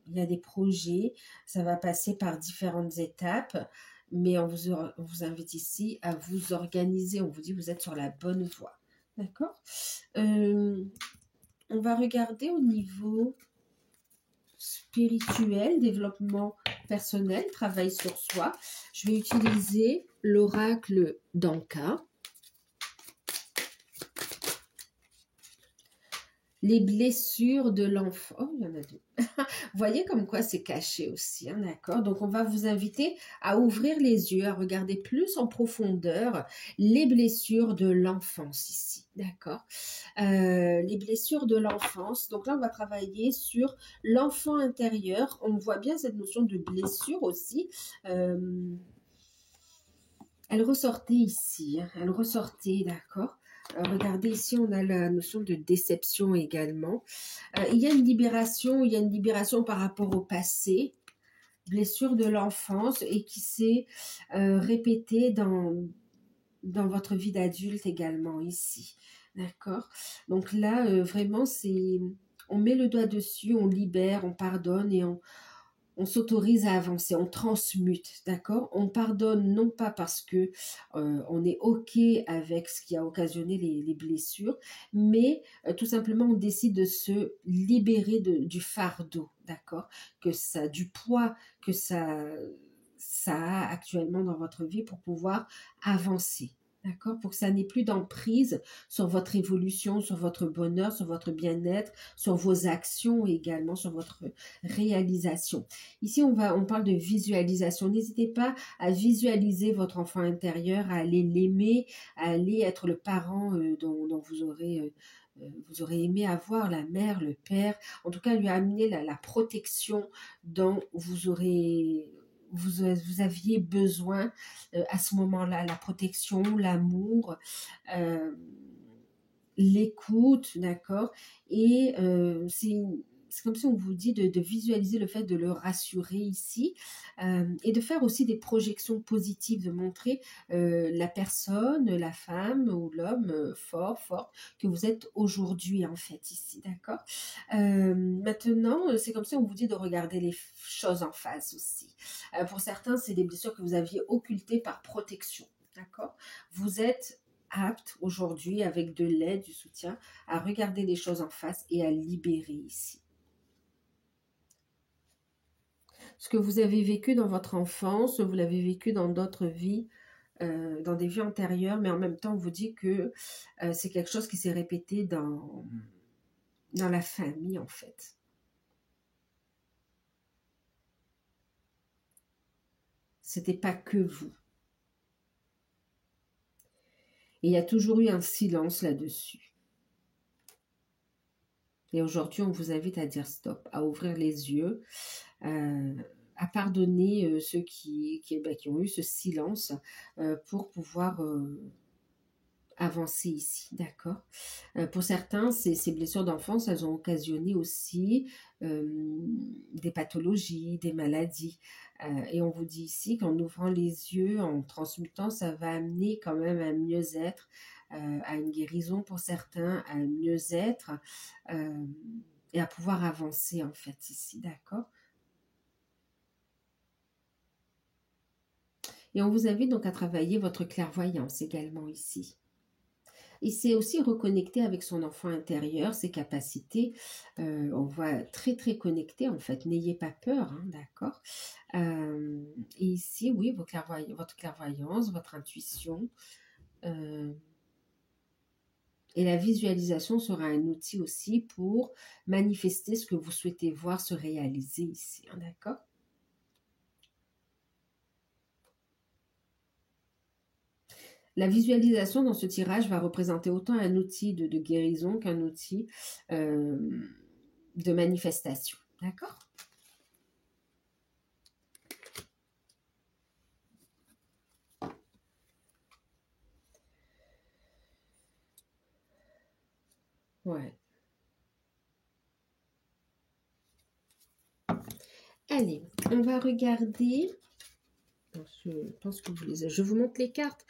il y a des projets, ça va passer par différentes étapes, mais on vous invite ici à vous organiser, on vous dit que vous êtes sur la bonne voie, d'accord? On va regarder au niveau spirituel, développement personnel, travail sur soi. Je vais utiliser l'oracle d'Anka. les blessures de l'enfant. Oh, il y en a deux. Vous voyez comme quoi c'est caché aussi, hein, d'accord? Donc, on va vous inviter à ouvrir les yeux, à regarder plus en profondeur les blessures de l'enfance ici, d'accord? Les blessures de l'enfance. Donc là, on va travailler sur l'enfant intérieur. On voit bien cette notion de blessure aussi. Elle ressortait ici, hein, elle ressortait, d'accord? Regardez ici, on a la notion de déception également. Il y a une libération par rapport au passé, blessure de l'enfance et qui s'est répétée dans votre vie d'adulte également ici, d'accord? Donc là, vraiment, on met le doigt dessus, on libère, on pardonne et on s'autorise à avancer, on transmute, d'accord? On pardonne non pas parce que on est OK avec ce qui a occasionné les blessures, mais tout simplement on décide de se libérer du fardeau, d'accord? Du poids que ça a actuellement dans votre vie pour pouvoir avancer. D'accord? Pour que ça n'ait plus d'emprise sur votre évolution, sur votre bonheur, sur votre bien-être, sur vos actions également, sur votre réalisation. Ici, on parle de visualisation. N'hésitez pas à visualiser votre enfant intérieur, à aller l'aimer, à aller être le parent dont vous aurez aimé avoir, la mère, le père, en tout cas lui amener la protection dont vous aviez besoin à ce moment-là, la protection, l'amour, l'écoute, d'accord? Et c'est comme si on vous dit de visualiser le fait de le rassurer ici et de faire aussi des projections positives, de montrer la personne, la femme ou l'homme fort que vous êtes aujourd'hui en fait ici, d'accord? Maintenant, c'est comme si on vous dit de regarder les choses en face aussi. Pour certains, c'est des blessures que vous aviez occultées par protection, d'accord? Vous êtes apte aujourd'hui, avec de l'aide, du soutien, à regarder les choses en face et à libérer ici. Ce que vous avez vécu dans votre enfance, vous l'avez vécu dans d'autres vies, dans des vies antérieures, mais en même temps, on vous dit que c'est quelque chose qui s'est répété dans la famille, en fait. C'était pas que vous. Et il y a toujours eu un silence là-dessus. Et aujourd'hui, on vous invite à dire stop, à ouvrir les yeux, à pardonner ceux qui ont eu ce silence pour pouvoir avancer ici, d'accord? Pour certains, ces blessures d'enfance, elles ont occasionné aussi des pathologies, des maladies. Et on vous dit ici qu'en ouvrant les yeux, en transmutant, ça va amener quand même un mieux-être, à une guérison pour certains, à un mieux-être et à pouvoir avancer en fait ici, d'accord? Et on vous invite donc à travailler votre clairvoyance également ici. Et c'est aussi reconnecter avec son enfant intérieur, ses capacités. On voit très très connecté en fait. N'ayez pas peur, hein, d'accord? Et ici, oui, votre clairvoyance, votre intuition. Et la visualisation sera un outil aussi pour manifester ce que vous souhaitez voir se réaliser ici, hein, d'accord? La visualisation dans ce tirage va représenter autant un outil de guérison qu'un outil de manifestation. D'accord? Ouais. Allez, on va regarder. Je pense que vous je vous montre les cartes.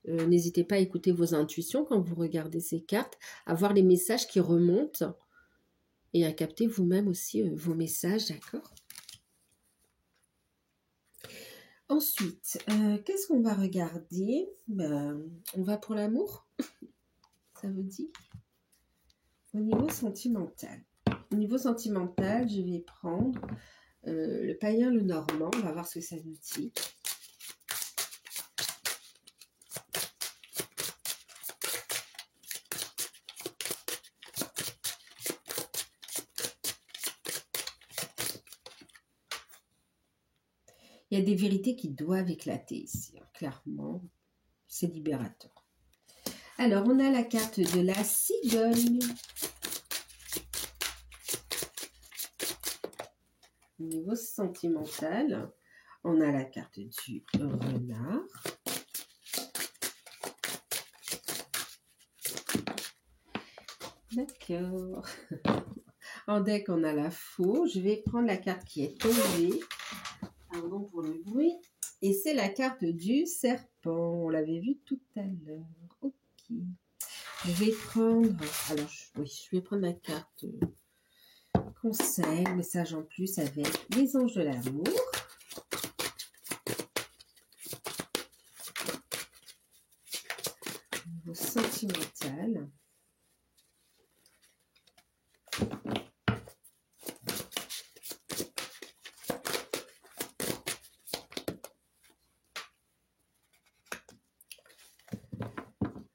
N'hésitez pas à écouter vos intuitions quand vous regardez ces cartes, à voir les messages qui remontent et à capter vous-même aussi vos messages, d'accord? Ensuite, qu'est-ce qu'on va regarder? On va pour l'amour, ça vous dit? Au niveau sentimental. Au niveau sentimental, je vais prendre le païen, le normand. On va voir ce que ça nous dit. Il y a des vérités qui doivent éclater ici, hein. Clairement, c'est libérateur. Alors, on a la carte de la cigogne. Au niveau sentimental, on a la carte du renard. D'accord. En deck, on a la faux. Je vais prendre la carte qui est tombée. Pardon pour le bruit. Et c'est la carte du serpent. On l'avait vu tout à l'heure. Ok. Je vais prendre... Alors, je vais prendre la carte conseil, message en plus avec les anges de l'amour. Niveau sentimental.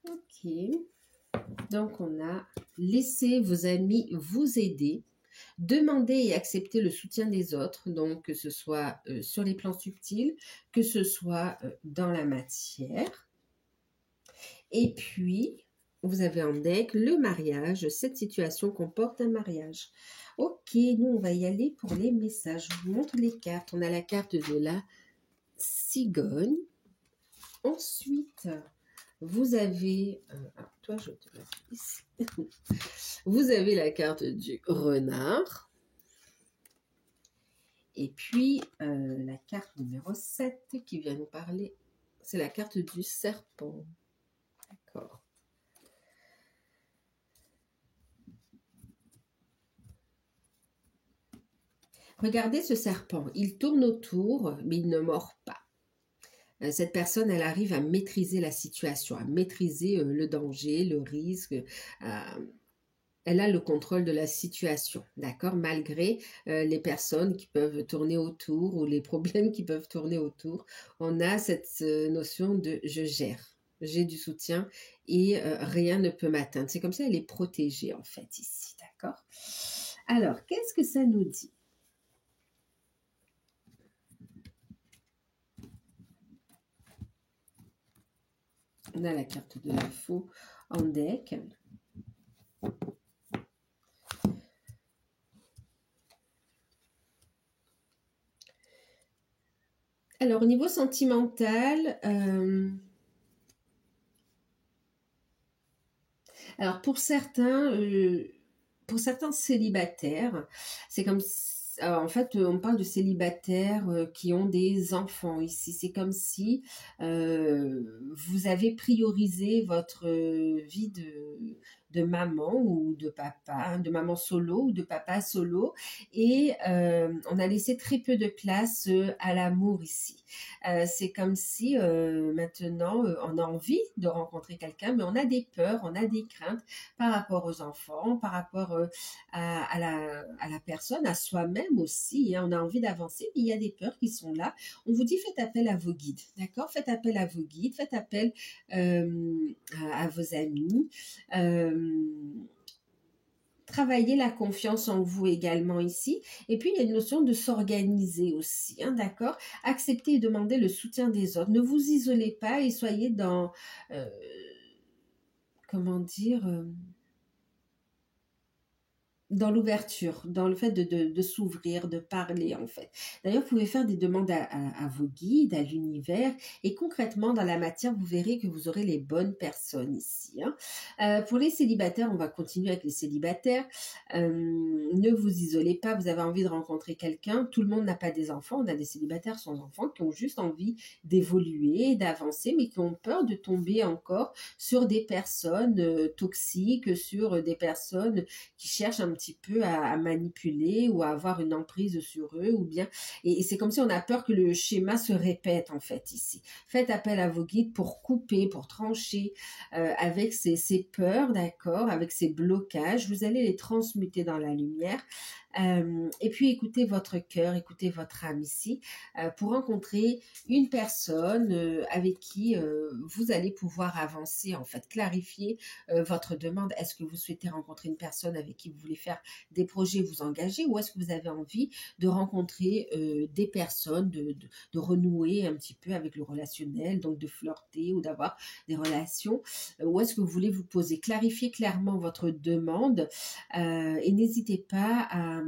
Ok. Donc, on a laissé vos amis vous aider. Demandez et acceptez le soutien des autres, donc que ce soit sur les plans subtils, que ce soit dans la matière. Et puis, vous avez en deck le mariage. Cette situation comporte un mariage. Ok, nous, on va y aller pour les messages. Je vous montre les cartes. On a la carte de la cigogne. Ensuite, vous avez... toi, je te la mets ici. Vous avez la carte du renard. Et puis, la carte numéro 7 qui vient nous parler, c'est la carte du serpent. D'accord. Regardez ce serpent. Il tourne autour, mais il ne mord pas. Cette personne, elle arrive à maîtriser la situation, à maîtriser le danger, le risque. Elle a le contrôle de la situation, d'accord? Malgré les personnes qui peuvent tourner autour ou les problèmes qui peuvent tourner autour, on a cette notion de « je gère ». J'ai du soutien et rien ne peut m'atteindre. C'est comme ça, elle est protégée en fait ici, d'accord? Alors, qu'est-ce que ça nous dit? On a la carte de la faux en deck. Alors, au niveau sentimental, alors pour certains célibataires, c'est comme en fait, on parle de célibataires qui ont des enfants ici. C'est comme si vous avez priorisé votre vie de maman ou de papa, hein, de maman solo ou de papa solo, et on a laissé très peu de place à l'amour ici. C'est comme si maintenant on a envie de rencontrer quelqu'un, mais on a des peurs, on a des craintes par rapport aux enfants, par rapport à la personne, à soi-même aussi, hein. On a envie d'avancer, mais il y a des peurs qui sont là. On vous dit faites appel à vos guides, d'accord? Faites appel à vos guides, faites appel à vos amis. Travaillez la confiance en vous également ici. Et puis, il y a une notion de s'organiser aussi, hein, d'accord? Acceptez et demandez le soutien des autres. Ne vous isolez pas et soyez dans... comment dire dans l'ouverture, dans le fait de s'ouvrir, de parler en fait. D'ailleurs, vous pouvez faire des demandes à vos guides, à l'univers, et concrètement, dans la matière, vous verrez que vous aurez les bonnes personnes ici, hein. Pour les célibataires, on va continuer avec les célibataires. Ne vous isolez pas, vous avez envie de rencontrer quelqu'un. Tout le monde n'a pas des enfants, on a des célibataires sans enfants qui ont juste envie d'évoluer, d'avancer, mais qui ont peur de tomber encore sur des personnes toxiques, sur des personnes qui cherchent un petit peu à manipuler ou à avoir une emprise sur eux, ou bien, et c'est comme si on a peur que le schéma se répète en fait ici. Faites appel à vos guides pour couper, pour trancher avec ces peurs, d'accord, avec ces blocages. Vous allez les transmuter dans la lumière. Et puis écoutez votre cœur, écoutez votre âme ici pour rencontrer une personne avec qui vous allez pouvoir avancer, en fait, clarifier votre demande. Est-ce que vous souhaitez rencontrer une personne avec qui vous voulez faire faire des projets, vous engager, ou est-ce que vous avez envie de rencontrer des personnes, de renouer un petit peu avec le relationnel, donc de flirter ou d'avoir des relations, ou est-ce que vous voulez vous poser, clarifier clairement votre demande et n'hésitez pas à,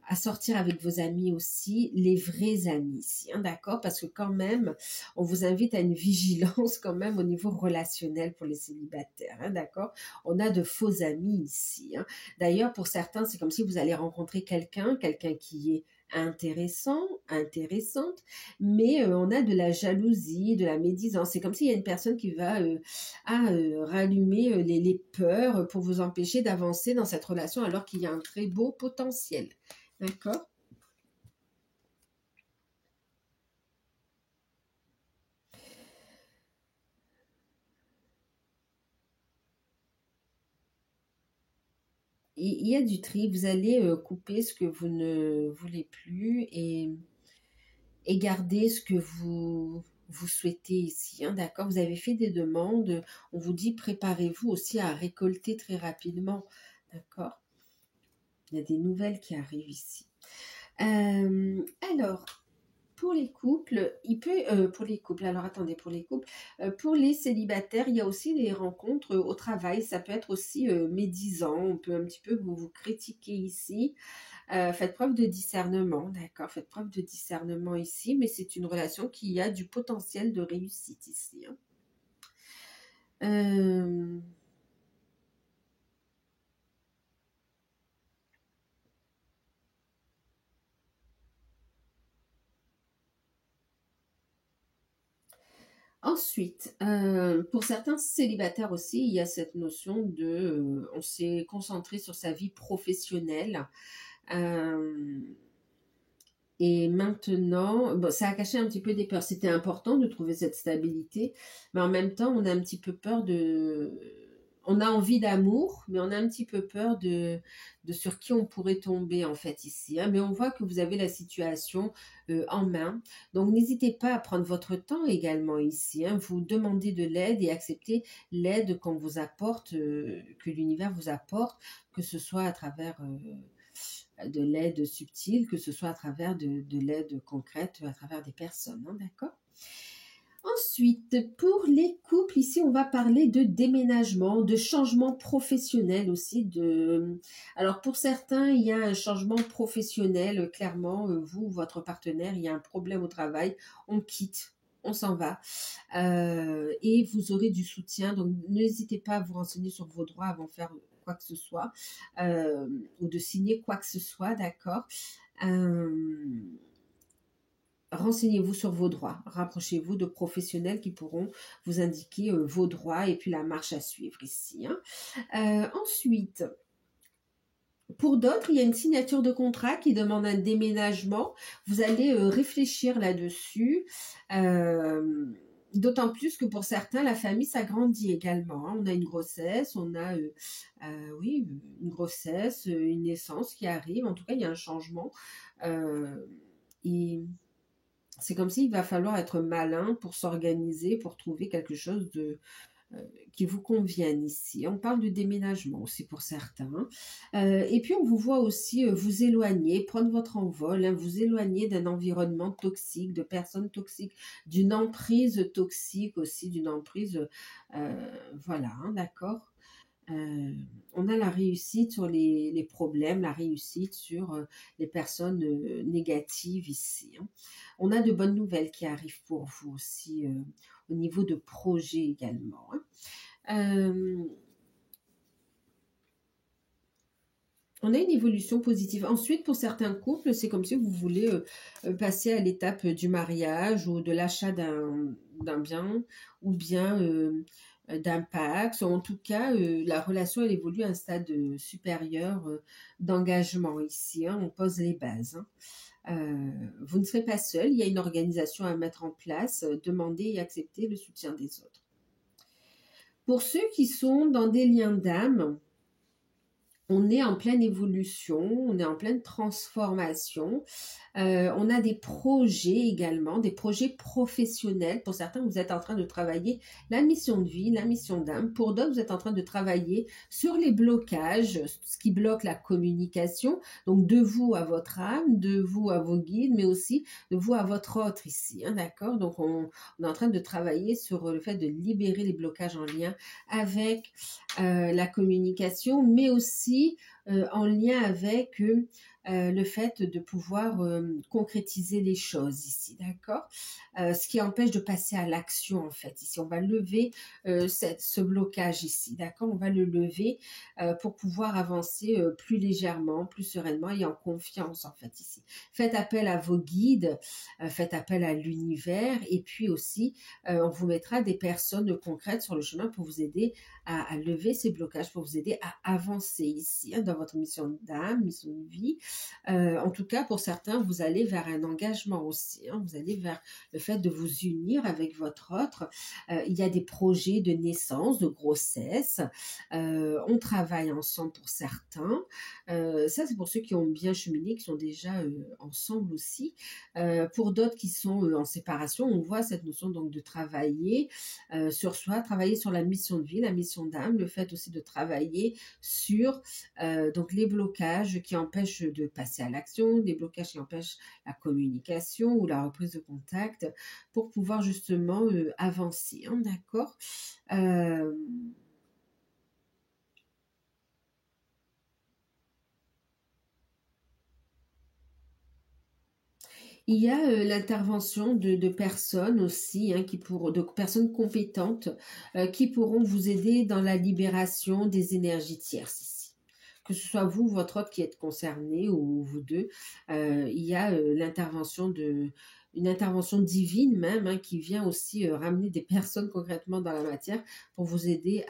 à sortir avec vos amis aussi, les vrais amis ici, hein, d'accord? Parce que quand même, on vous invite à une vigilance quand même au niveau relationnel pour les célibataires, hein, d'accord? On a de faux amis ici, hein. D'ailleurs, pour certains, c'est comme si vous allez rencontrer quelqu'un qui est intéressant, intéressante, mais on a de la jalousie, de la médisance. C'est comme s'il y a une personne qui va rallumer les peurs pour vous empêcher d'avancer dans cette relation alors qu'il y a un très beau potentiel. D'accord? Il y a du tri. Vous allez couper ce que vous ne voulez plus et garder ce que vous souhaitez ici, hein, d'accord? Vous avez fait des demandes. On vous dit préparez-vous aussi à récolter très rapidement. D'accord? Il y a des nouvelles qui arrivent ici. Alors, pour les couples, pour les couples, alors attendez, pour les couples, pour les célibataires, il y a aussi des rencontres au travail, ça peut être aussi médisant, on peut un petit peu vous critiquer ici. Faites preuve de discernement, d'accord, faites preuve de discernement ici, mais c'est une relation qui a du potentiel de réussite ici, hein. Euh, Ensuite, pour certains célibataires aussi, il y a cette notion de, on s'est concentré sur sa vie professionnelle. Euh, et maintenant, bon, ça a caché un petit peu des peurs. C'était important de trouver cette stabilité, mais en même temps, on a un petit peu peur de... On a envie d'amour, mais on a un petit peu peur de sur qui on pourrait tomber en fait ici, hein. Mais on voit que vous avez la situation en main. Donc n'hésitez pas à prendre votre temps également ici, hein. Vous demandez de l'aide et acceptez l'aide qu'on vous apporte, que l'univers vous apporte, que ce soit à travers de l'aide subtile, que ce soit à travers de l'aide concrète, à travers des personnes, hein, d'accord? Ensuite, pour les couples, ici, on va parler de déménagement, de changement professionnel aussi. Alors, pour certains, il y a un changement professionnel, clairement, vous, votre partenaire, il y a un problème au travail, on quitte. On s'en va et vous aurez du soutien. Donc, n'hésitez pas à vous renseigner sur vos droits avant de faire quoi que ce soit euh, ou de signer quoi que ce soit, d'accord? Euh, Renseignez-vous sur vos droits, rapprochez-vous de professionnels qui pourront vous indiquer vos droits et puis la marche à suivre ici, hein. Ensuite, pour d'autres, il y a une signature de contrat qui demande un déménagement. Vous allez réfléchir là-dessus. D'autant plus que pour certains, la famille s'agrandit également, hein. On a une grossesse, on a oui, une grossesse, une naissance qui arrive. En tout cas, il y a un changement. Et c'est comme s'il va falloir être malin pour s'organiser, pour trouver quelque chose qui vous convienne ici. On parle de déménagement aussi pour certains. Et puis on vous voit aussi vous éloigner, prendre votre envol, hein, vous éloigner d'un environnement toxique, de personnes toxiques, d'une emprise toxique aussi, d'une emprise, voilà, hein, d'accord. Euh, on a la réussite sur les problèmes, la réussite sur les personnes négatives ici, hein. On a de bonnes nouvelles qui arrivent pour vous aussi au niveau de projets également, hein. Euh, on a une évolution positive. Ensuite, pour certains couples, c'est comme si vous voulez passer à l'étape du mariage ou de l'achat d'un bien ou bien d'impact. En tout cas, la relation, elle évolue à un stade supérieur d'engagement ici, hein. On pose les bases, hein. Vous ne serez pas seul, il y a une organisation à mettre en place. Demandez et acceptez le soutien des autres. Pour ceux qui sont dans des liens d'âme, On est en pleine évolution, on est en pleine transformation. On a des projets également, des projets professionnels. Pour certains, vous êtes en train de travailler la mission de vie, la mission d'âme. Pour d'autres, vous êtes en train de travailler sur les blocages, ce qui bloque la communication. Donc, de vous à votre âme, de vous à vos guides, mais aussi de vous à votre autre ici. Hein, d'accord? Donc, on est en train de travailler sur le fait de libérer les blocages en lien avec la communication, mais aussi en lien avec le fait de pouvoir concrétiser les choses ici, d'accord? Ce qui empêche de passer à l'action en fait. Ici, on va lever ce blocage ici, d'accord? On va le lever pour pouvoir avancer plus légèrement, plus sereinement et en confiance en fait ici. Faites appel à vos guides, faites appel à l'univers et puis aussi on vous mettra des personnes concrètes sur le chemin pour vous aider à lever ces blocages, pour vous aider à avancer ici hein, dans votre mission d'âme, mission de vie. En tout cas, pour certains, vous allez vers un engagement aussi. Hein, vous allez vers le fait de vous unir avec votre autre. Il y a des projets de naissance, de grossesse. On travaille ensemble pour certains. Ça, c'est pour ceux qui ont bien cheminé, qui sont déjà ensemble aussi. Pour d'autres qui sont en séparation, on voit cette notion donc de travailler sur soi, travailler sur la mission de vie, la mission d'âme, le fait aussi de travailler sur donc les blocages qui empêchent de passer à l'action, des blocages qui empêchent la communication ou la reprise de contact pour pouvoir justement avancer, hein, d'accord. Il y a l'intervention de personnes aussi, hein, de personnes compétentes qui pourront vous aider dans la libération des énergies tierces ici. Que ce soit vous, votre autre qui êtes concerné ou vous deux, il y a une intervention divine même hein, qui vient aussi ramener des personnes concrètement dans la matière pour vous aider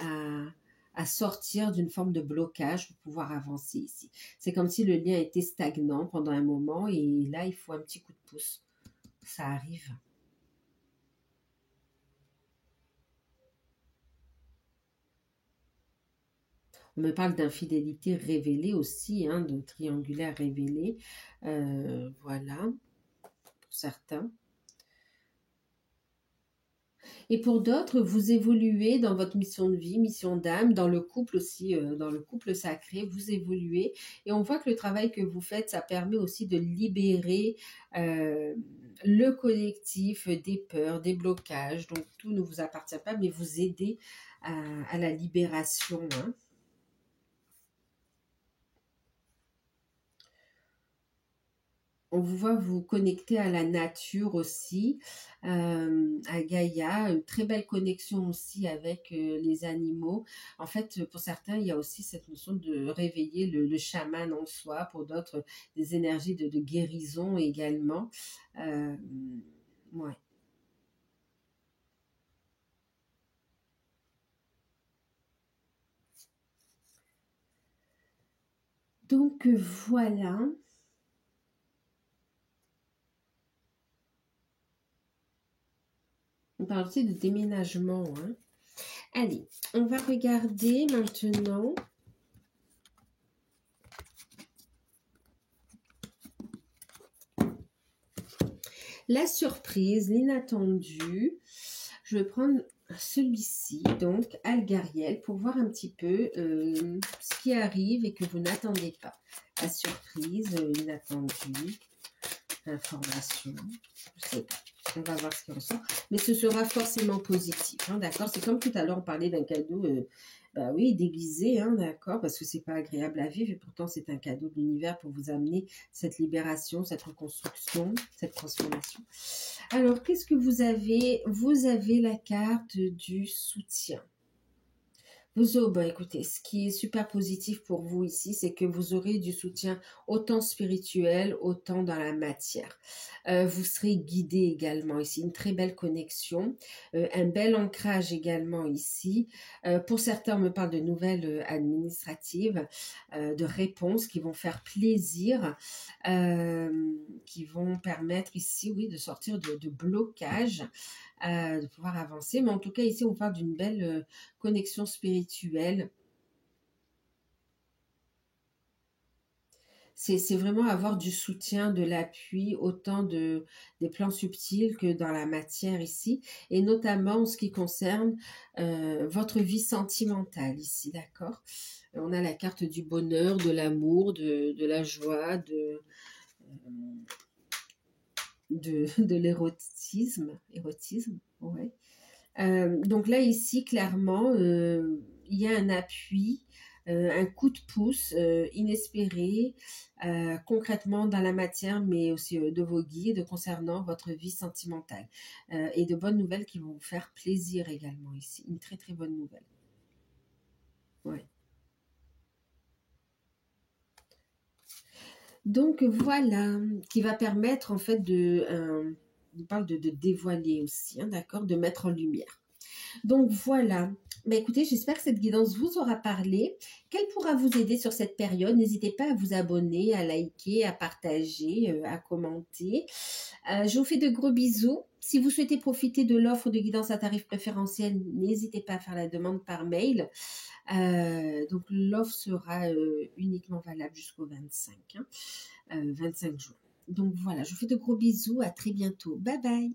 à sortir d'une forme de blocage pour pouvoir avancer ici. C'est comme si le lien était stagnant pendant un moment et là, il faut un petit coup de pouce. Ça arrive. On me parle d'infidélité révélée aussi, hein, de triangulaire révélé. Voilà, pour certains. Et pour d'autres, vous évoluez dans votre mission de vie, mission d'âme, dans le couple aussi, dans le couple sacré, vous évoluez. Et on voit que le travail que vous faites, ça permet aussi de libérer le collectif des peurs, des blocages. Donc tout ne vous appartient pas, mais vous aider à la libération. Hein. On vous voit vous connecter à la nature aussi, à Gaïa, une très belle connexion aussi avec les animaux. En fait, pour certains, il y a aussi cette notion de réveiller le chaman en soi, pour d'autres, des énergies de guérison également. Euh, ouais. Donc voilà, on parle aussi de déménagement. Hein. Allez, on va regarder maintenant la surprise, l'inattendu. Je vais prendre celui-ci, donc Algariel, pour voir un petit peu ce qui arrive et que vous n'attendez pas. La surprise, l'inattendue, l'information, je sais pas. On va voir ce qui ressort. Mais ce sera forcément positif, hein, d'accord? C'est comme tout à l'heure, on parlait d'un cadeau, bah oui, déguisé, hein, d'accord? Parce que c'est pas agréable à vivre et pourtant c'est un cadeau de l'univers pour vous amener cette libération, cette reconstruction, cette transformation. Alors, qu'est-ce que vous avez? Vous avez la carte du soutien. Bah, écoutez, ce qui est super positif pour vous ici, c'est que vous aurez du soutien autant spirituel, autant dans la matière. Vous serez guidé également ici, une très belle connexion, un bel ancrage également ici. Pour certains, on me parle de nouvelles administratives, de réponses qui vont faire plaisir, qui vont permettre ici, oui, de sortir de blocage, de pouvoir avancer. Mais en tout cas, ici, on parle d'une belle connexion spirituelle C'est vraiment avoir du soutien, de l'appui, autant des plans subtils que dans la matière ici, et notamment en ce qui concerne votre vie sentimentale ici, d'accord? On a la carte du bonheur, de l'amour, de la joie, de l'érotisme, ouais. Donc là, ici, clairement, il y a un appui, un coup de pouce inespéré, concrètement dans la matière, mais aussi de vos guides concernant votre vie sentimentale. Et de bonnes nouvelles qui vont vous faire plaisir également ici. Une très très bonne nouvelle. Ouais. Donc voilà, qui va permettre en fait on parle de dévoiler aussi, hein, d'accord, de mettre en lumière. Donc voilà. Mais écoutez, j'espère que cette guidance vous aura parlé, qu'elle pourra vous aider sur cette période. N'hésitez pas à vous abonner, à liker, à partager, à commenter. Je vous fais de gros bisous. Si vous souhaitez profiter de l'offre de guidance à tarif préférentiel, n'hésitez pas à faire la demande par mail. Donc l'offre sera uniquement valable jusqu'au 25, hein, 25 jours. Donc voilà, je vous fais de gros bisous. À très bientôt. Bye bye.